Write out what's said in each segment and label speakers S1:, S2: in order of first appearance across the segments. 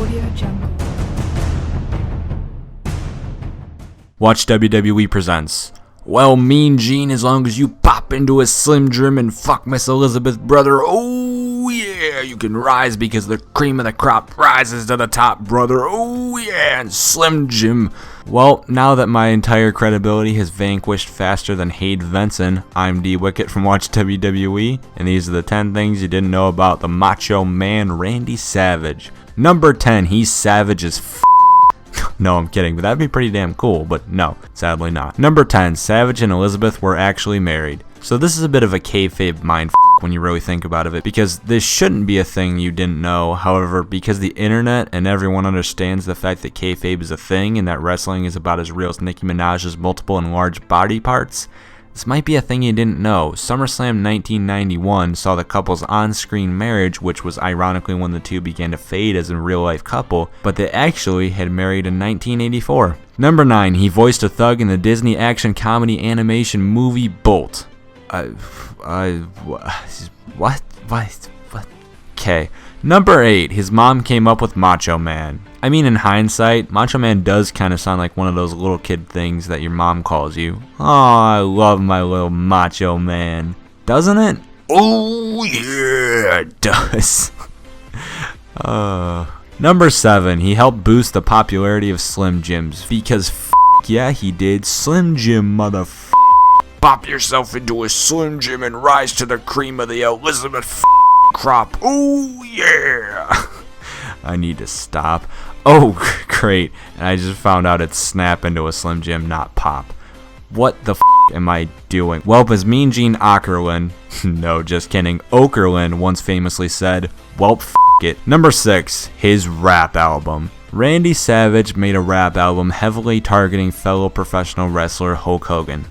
S1: Audio Jungle.
S2: Watch WWE presents. Well, Mean Gene, as long as you pop into a Slim Jim and fuck Miss Elizabeth's brother, oh yeah, you can rise because the cream of the crop rises to the top, brother, oh yeah, and Slim Jim. Well, now that my entire credibility has vanquished faster than Hayde Venson, I'm D Wicket from Watch WWE, and these are the 10 things you didn't know about the Macho Man Randy Savage. Number 10, he's savage as f***. No, I'm kidding, but that'd be pretty damn cool, but no, sadly not. Number 10, Savage and Elizabeth were actually married. So this is a bit of a kayfabe mind when you really think about it, because this shouldn't be a thing you didn't know. However, because the internet and everyone understands the fact that kayfabe is a thing and that wrestling is about as real as Nicki Minaj's multiple and large body parts, this might be a thing you didn't know. SummerSlam 1991 saw the couple's on-screen marriage, which was ironically when the two began to fade as a real-life couple, but they actually had married in 1984. Number 9, he voiced a thug in the Disney action comedy animation movie Bolt. What? Okay. Number 8, his mom came up with Macho Man. I mean, in hindsight, Macho Man does kind of sound like one of those little kid things that your mom calls you. Oh, I love my little Macho Man. Doesn't it? Oh, yeah, it does. Number 7, he helped boost the popularity of Slim Jims. Because yeah, he did. Slim Jim, motherfucker. Pop yourself into a Slim Jim and rise to the cream of the Elizabeth crop. Oh, yeah. I need to stop. Oh, great. And I just found out it's snap into a Slim Jim, not pop. What the am I doing? Well, as Mean Gene Okerlund, no, just kidding, Okerlund once famously said, well, it. Number 6, his rap album. Randy Savage made a rap album heavily targeting fellow professional wrestler Hulk Hogan.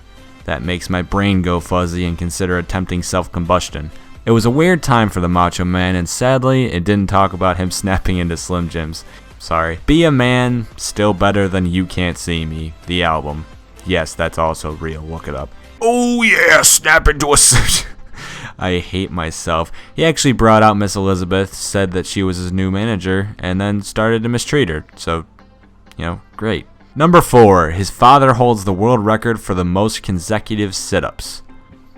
S2: That makes my brain go fuzzy and consider attempting self-combustion. It was a weird time for the Macho Man, and sadly, it didn't talk about him snapping into Slim Jims. Sorry. Be a Man, still better than You Can't See Me, the album. Yes, that's also real, look it up. Oh yeah, snap into a Slim I hate myself. He actually brought out Miss Elizabeth, said that she was his new manager, and then started to mistreat her. So, great. Number 4, his father holds the world record for the most consecutive sit-ups.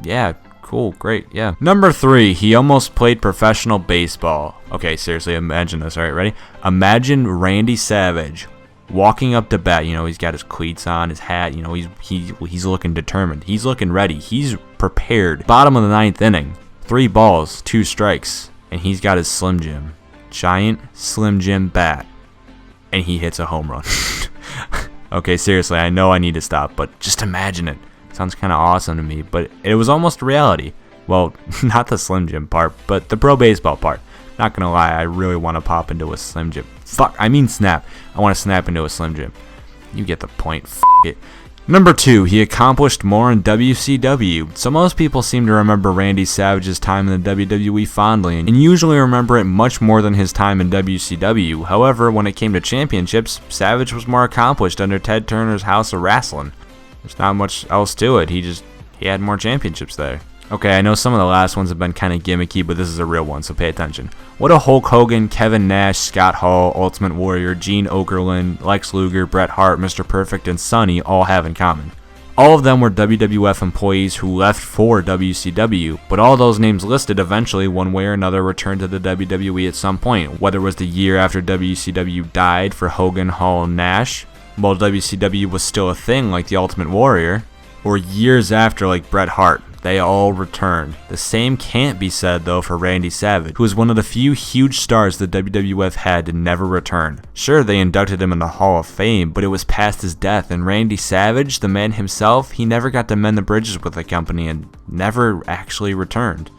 S2: Yeah, cool, great, yeah. Number 3, he almost played professional baseball. Okay, seriously, imagine this, alright, ready? Imagine Randy Savage walking up to bat, he's got his cleats on, his hat, he's looking determined. He's looking ready. He's prepared. Bottom of the 9th inning, 3 balls, 2 strikes, and he's got his Slim Jim. Giant Slim Jim bat. And he hits a home run. Okay, seriously, I know I need to stop, but just imagine it. Sounds kind of awesome to me, but it was almost reality. Well, not the Slim Jim part, but the pro baseball part. Not gonna lie, I really want to pop into a Slim Jim. Snap. I want to snap into a Slim Jim. You get the point. It. Number 2, he accomplished more in WCW. So most people seem to remember Randy Savage's time in the WWE fondly, and usually remember it much more than his time in WCW. However, when it came to championships, Savage was more accomplished under Ted Turner's House of Wrestling. There's not much else to it. He had more championships there. Okay, I know some of the last ones have been kind of gimmicky, but this is a real one, so pay attention. What do Hulk Hogan, Kevin Nash, Scott Hall, Ultimate Warrior, Gene Okerlund, Lex Luger, Bret Hart, Mr. Perfect, and Sonny all have in common? All of them were WWF employees who left for WCW, but all those names listed eventually one way or another returned to the WWE at some point, whether it was the year after WCW died for Hogan, Hall, and Nash, while WCW was still a thing like the Ultimate Warrior, or years after like Bret Hart. They all returned. The same can't be said though for Randy Savage, who was one of the few huge stars the WWF had to never return. Sure, they inducted him in the Hall of Fame, but it was past his death, and Randy Savage, the man himself, he never got to mend the bridges with the company and never actually returned.